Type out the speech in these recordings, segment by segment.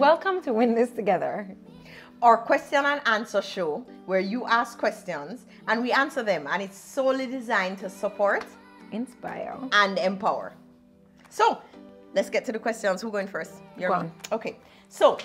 Welcome to Win This Together, our question and answer show where you ask questions and we answer them, and it's solely designed to support, inspire, and empower. So let's get to the questions. Who's going first? Go on. Okay. So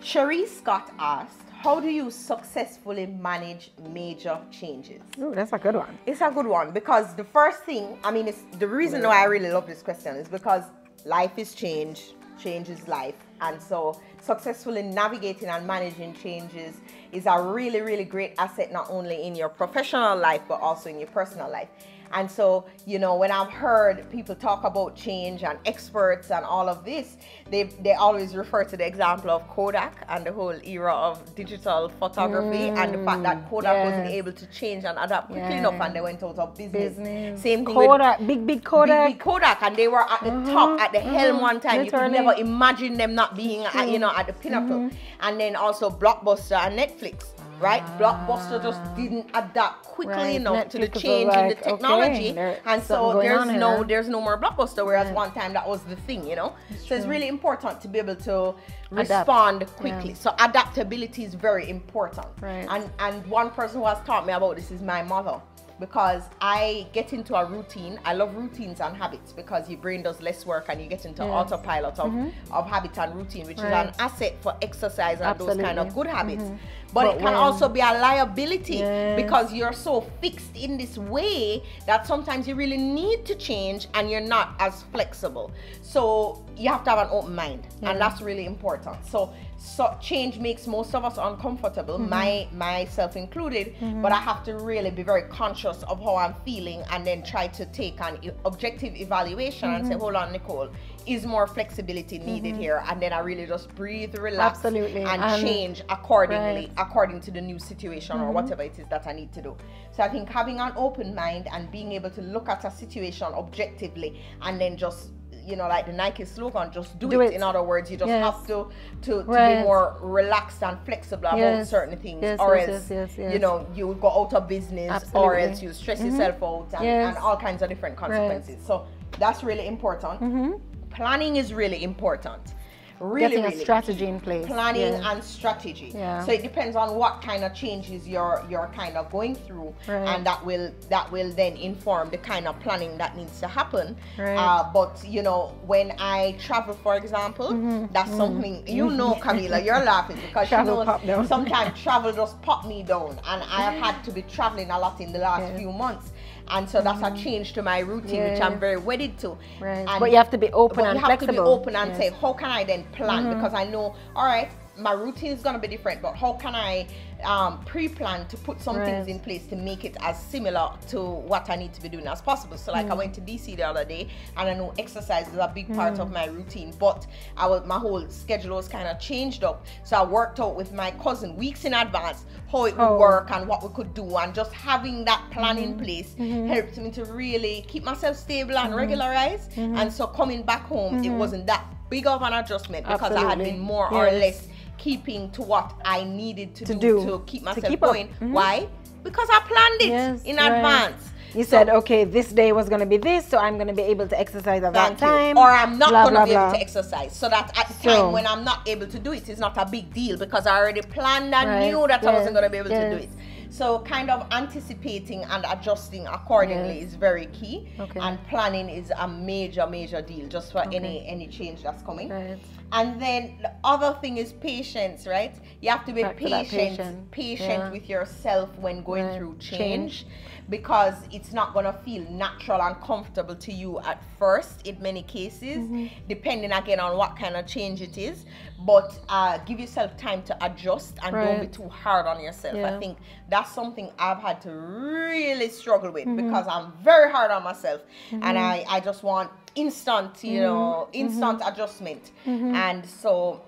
Cherie Scott asked, how do you successfully manage major changes? Ooh, that's a good one. It's a good one because the first thing, I mean, it's the reason why I really love this question is because life is change, change is life. And so successfully navigating and managing changes is a really, really great asset, not only in your professional life, but also in your personal life. And so, you know, when I've heard people talk about change and experts and all of this, they always refer to the example of Kodak and the whole era of digital photography and the fact that Kodak wasn't able to change and adapt quickly enough, and they went out of business. Same thing Kodak, with big Kodak. Big Kodak, and they were at the top, at the helm one time. Literally. You could never imagine them not being, you know, at the pinnacle. And then also Blockbuster and Netflix. Right, Blockbuster just didn't adapt quickly enough to the change in the technology, and so there's no more Blockbuster. Whereas one time that was the thing, you know. So it's really important to be able to respond quickly. So adaptability is very important. And one person who has taught me about this is my mother, because I get into a routine. I love routines and habits because your brain does less work and you get into autopilot of habit and routine, which is an asset for exercise and those kind of good habits. But it can also be a liability because you're so fixed in this way that sometimes you really need to change and you're not as flexible. So you have to have an open mind, and that's really important. So change makes most of us uncomfortable, myself included, but I have to really be very conscious of how I'm feeling and then try to take an objective evaluation and say, hold on, Nicole, is more flexibility needed here? And then I really just breathe, relax, and change accordingly, according to the new situation or whatever it is that I need to do. So I think having an open mind and being able to look at a situation objectively and then just, you know, like the Nike slogan, just do it. In other words, you just have to be more relaxed and flexible about certain things, or else, you know, you would go out of business, or else you stress yourself out and all kinds of different consequences. So that's really important. Planning is really important. Getting a strategy in place. Planning and strategy. So it depends on what kind of changes you're kind of going through, and that will then inform the kind of planning that needs to happen. But you know, when I travel, for example, that's something, you know, Camila, you're laughing because you know sometimes travel just pop me down, and I have had to be traveling a lot in the last few months. And so that's a change to my routine, which I'm very wedded to. But you have to be open and flexible. You have to be open and say, how can I then plan? Because I know, all right, my routine is going to be different, but how can I pre-plan to put some things in place to make it as similar to what I need to be doing as possible? So like I went to DC the other day, and I know exercise is a big part of my routine, but my whole schedule was kind of changed up. So I worked out with my cousin weeks in advance how it would work and what we could do, and just having that plan in place helped me to really keep myself stable and regularized. And so coming back home, it wasn't that big of an adjustment because I had been more or less keeping to what I needed to do to keep myself going. Why? Because I planned it in advance. You said, okay, this day was going to be this, so I'm going to be able to exercise at that time. Or I'm not going to be able to exercise. So that at the time when I'm not able to do it, it's not a big deal because I already planned and knew that I wasn't going to be able to do it. So kind of anticipating and adjusting accordingly is very key. And planning is a major deal just for any change that's coming. And then the other thing is patience, right? You have to be patient with yourself when going through change, because it's not going to feel natural and comfortable to you at first in many cases, depending again on what kind of change it is. But give yourself time to adjust and don't be too hard on yourself. I think that's something I've had to really struggle with because I'm very hard on myself, and I just want instant, you know, instant adjustment. And so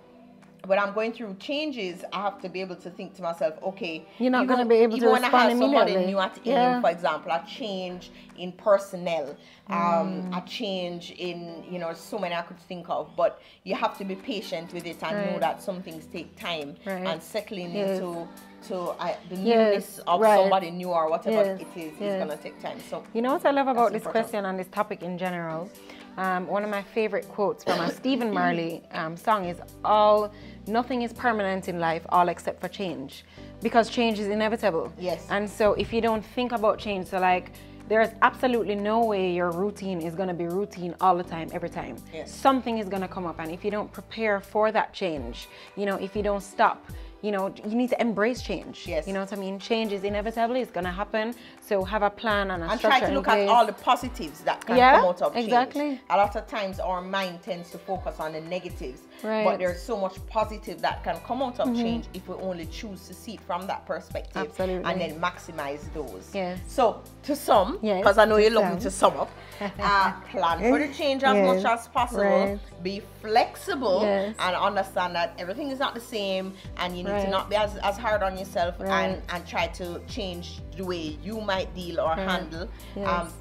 when I'm going through changes, I have to be able to think to myself, okay, you're not going to be able to respond immediately. Somebody new at AIM, for example, a change in personnel, a change in, you know, so many I could think of, but you have to be patient with it and know that some things take time, and settling into the newness of somebody new or whatever it is going to take time. So you know what I love about this question and this topic in general? One of my favorite quotes from a Stephen Marley song is, all nothing is permanent in life, all except for change, because change is inevitable. Yes. And so if you don't think about change, so like, there's absolutely no way your routine is going to be routine all the time, every time. Yes. Something is going to come up, and if you don't prepare for that change, you know, if you don't stop, you know, you need to embrace change. Yes. You know what I mean? Change is inevitable, it's going to happen. So have a plan and a structure try to look at all the positives that can come out of change. Exactly. A lot of times our mind tends to focus on the negatives, right. but there's so much positive that can come out of change if we only choose to see it from that perspective. Absolutely. And then maximize those. Yes. So to sum, because I know you love me to sum up, plan for the change as much as possible. Right. Be flexible Yes. and understand that everything is not the same, and you need to not be as hard on yourself, and try to change the way you might deal or handle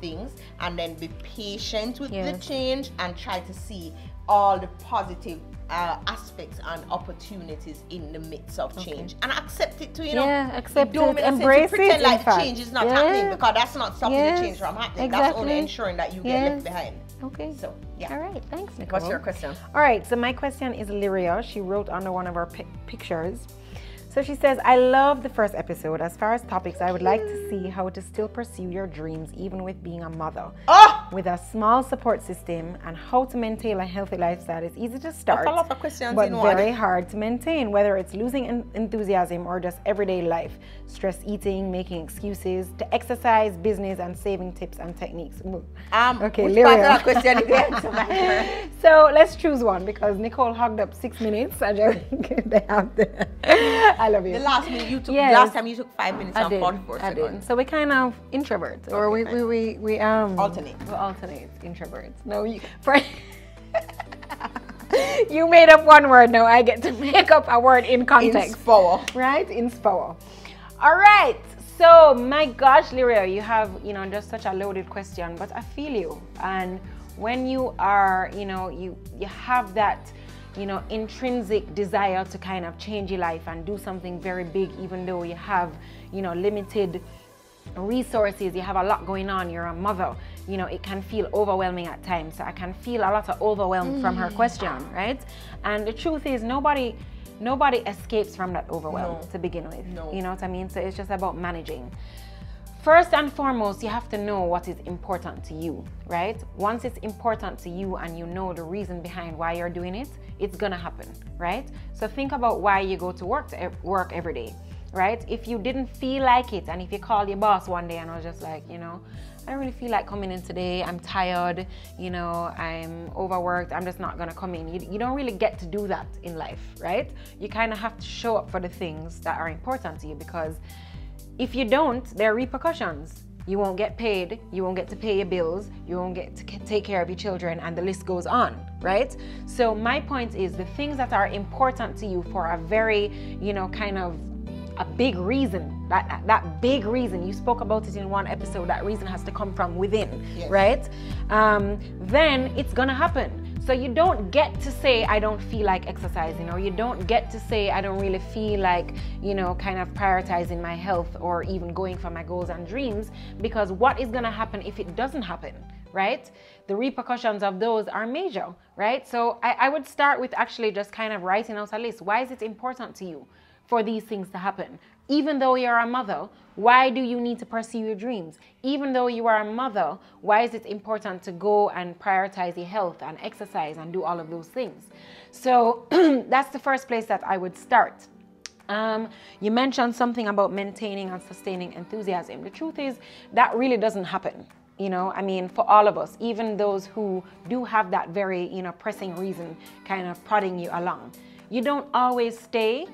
things, and then be patient with the change and try to see all the positive aspects and opportunities in the midst of change, and accept it too, you know. Accept don't it, embrace pretend it, like the change is not happening, because that's not stopping the change from happening. Exactly. That's only ensuring that you get left behind. Okay. So yeah. All right. Thanks, Nicole. What's your question? All right. So my question is Lyria. She wrote under one of our pictures. So she says, I love the first episode. As far as topics, I would like to see how to still pursue your dreams even with being a mother. With a small support system, and how to maintain a healthy lifestyle. It's easy to start, a lot of questions but in very one. hard to maintain, whether it's losing enthusiasm or just everyday life. Stress eating, making excuses, to exercise, business, and saving tips and techniques. Okay, which part of that question again? So let's choose one, because Nicole hogged up 6 minutes. I love you. The last minute you took, last time you took 5 minutes and 44 seconds. So we kind of introverts, or we alternate. We alternate introverts. No, you you made up one word. Now I get to make up a word in context. Inspower. Right? Inspower. All right. So my gosh, Lyria, you have, you know, just such a loaded question, but I feel you. And when you are, you know, you have that, you know, intrinsic desire to kind of change your life and do something very big, even though you have, you know, limited resources, you have a lot going on, you're a mother, you know, it can feel overwhelming at times. So I can feel a lot of overwhelm from her question, right? And the truth is, nobody escapes from that overwhelm to begin with. You know what I mean? So it's just about managing. First and foremost, you have to know what is important to you, right? Once it's important to you and you know the reason behind why you're doing it, it's gonna happen, right? So think about why you go to work every day, right? If you didn't feel like it, and if you call your boss one day and was just like, you know, I don't really feel like coming in today, I'm tired, you know, I'm overworked, I'm just not gonna come in. You don't really get to do that in life, right? You kind of have to show up for the things that are important to you, because if you don't, there are repercussions. You won't get paid, you won't get to pay your bills, you won't get to take care of your children, and the list goes on, right? So my point is, the things that are important to you for a very, you know, kind of a big reason, that big reason, you spoke about it in one episode, that reason has to come from within, right? Then it's gonna happen. So you don't get to say, I don't feel like exercising, or you don't get to say, I don't really feel like, you know, kind of prioritizing my health or even going for my goals and dreams, because what is gonna happen if it doesn't happen, right? The repercussions of those are major, right? So I would start with actually just kind of writing out a list. Why is it important to you for these things to happen? Even though you're a mother, why do you need to pursue your dreams? Even though you are a mother, why is it important to go and prioritize your health and exercise and do all of those things? So that's the first place that I would start. You mentioned something about maintaining and sustaining enthusiasm. The truth is, that really doesn't happen. You know, I mean, for all of us, even those who do have that very, you know, pressing reason kind of prodding you along, you don't always stay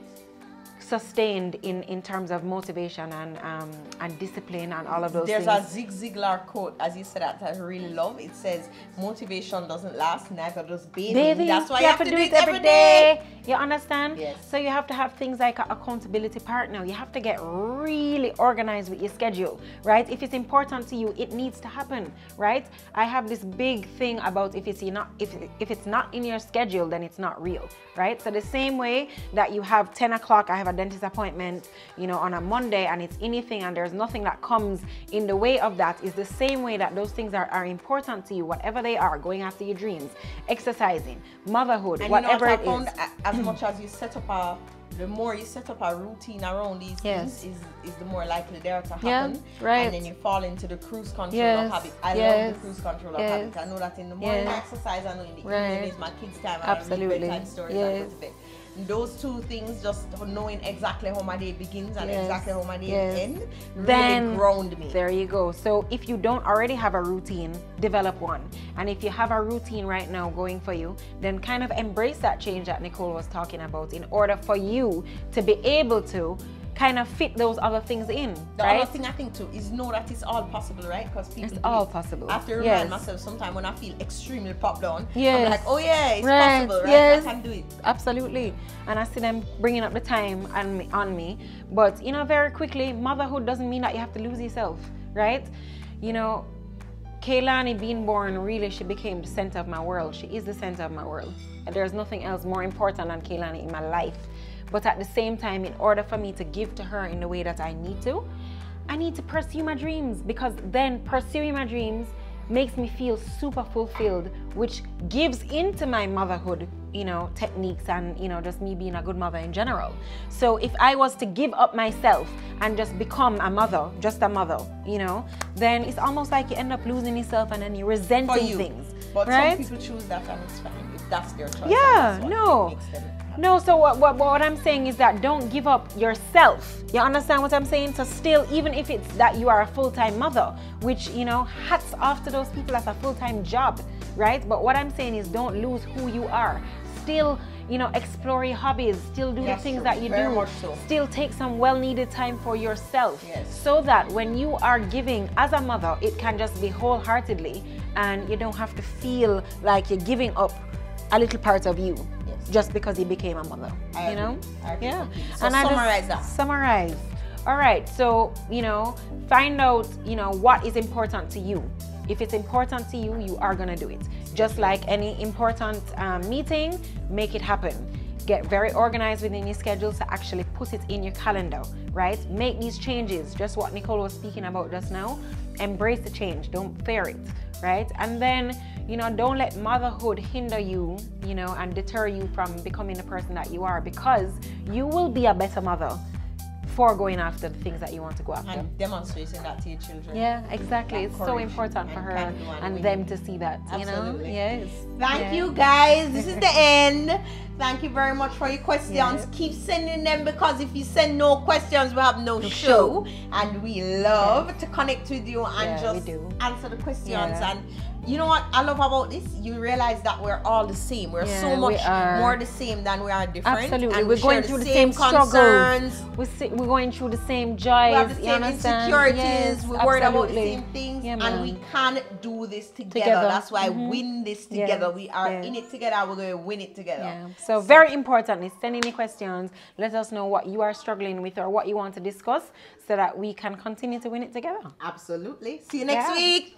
sustained in terms of motivation and discipline and all of those things. There's a Zig Ziglar quote, as you said, that I really love. It says, motivation doesn't last, neither does bathing. That's why you have to do it every day. You understand? Yes. So you have to have things like an accountability partner. You have to get really organized with your schedule, right? If it's important to you, it needs to happen, right? I have this big thing about if it's not in your schedule, then it's not real, right? So the same way that you have 10 o'clock, I have a dentist appointment, you know, on a Monday and it's anything and there's nothing that comes in the way of that, is the same way that those things are important to you, whatever they are, going after your dreams, exercising, motherhood, and whatever it is. As much as you set up the more you set up a routine around these things, is the more likely they are to happen. And then you fall into the cruise control of habit. I love the cruise control of habit. I know that in the morning I exercise, I know in the evening is my kids' time, I read bedtime stories and go to bed. Those two things, just knowing exactly how my day begins and exactly how my day ends, really ground me. There you go. So if you don't already have a routine, develop one. And if you have a routine right now going for you, then kind of embrace that change that Nicole was talking about in order for you to be able to kind of fit those other things in. The other thing I think too is know that it's all possible, right? Because people, it's all possible. I have to remind myself sometimes when I feel extremely popped down, I'm like, oh yeah, it's possible, right? I can do it. Absolutely. And I see them bringing up the time on me. But, you know, very quickly, motherhood doesn't mean that you have to lose yourself, right? You know, Kaylani being born, really, she became the center of my world. She is the center of my world. And there's nothing else more important than Kaylani in my life. But at the same time, in order for me to give to her in the way that I need to pursue my dreams, because then pursuing my dreams makes me feel super fulfilled, which gives into my motherhood, you know, techniques and, you know, just me being a good mother in general. So if I was to give up myself and just become a mother, just a mother, you know, then it's almost like you end up losing yourself and then you're resenting things. But some people choose that and it's fine. If that's their choice. Yeah, no, so what I'm saying is that don't give up yourself. You understand what I'm saying? So still, even if it's that you are a full-time mother, which, you know, hats off to those people, that's a full-time job, right? But what I'm saying is don't lose who you are. Still, you know, explore your hobbies, still do the things that you do, still take some well-needed time for yourself, so that when you are giving as a mother, it can just be wholeheartedly and you don't have to feel like you're giving up a little part of you just because you became a mother, you know? So and summarize that. Summarize. All right, so, you know, find out, you know, what is important to you. If it's important to you, you are gonna do it. Just like any important meeting, make it happen. Get very organized within your schedule to actually put it in your calendar, right? Make these changes, just what Nicole was speaking about just now. Embrace the change, don't fear it, right? And then, you know, don't let motherhood hinder you, you know, and deter you from becoming the person that you are, because you will be a better mother for going after the things that you want to go after. And demonstrating that to your children. Yeah, exactly. It's so important for her and them to see that, you know? Yes. Thank you, guys. This is the end. Thank you very much for your questions. Keep sending them, because if you send no questions, we have no show. And we love to connect with you and just answer the questions. And you know what I love about this? You realize that we're all the same. We're so much more the same than we are different. Absolutely. And we're going through the same struggles. We're going through the same joys. We have the same insecurities. We're worried about the same things. And we can do this together. That's why win this together. We are in it together. We're going to win it together. So very importantly, send any questions. Let us know what you are struggling with or what you want to discuss so that we can continue to win it together. Absolutely. See you next week.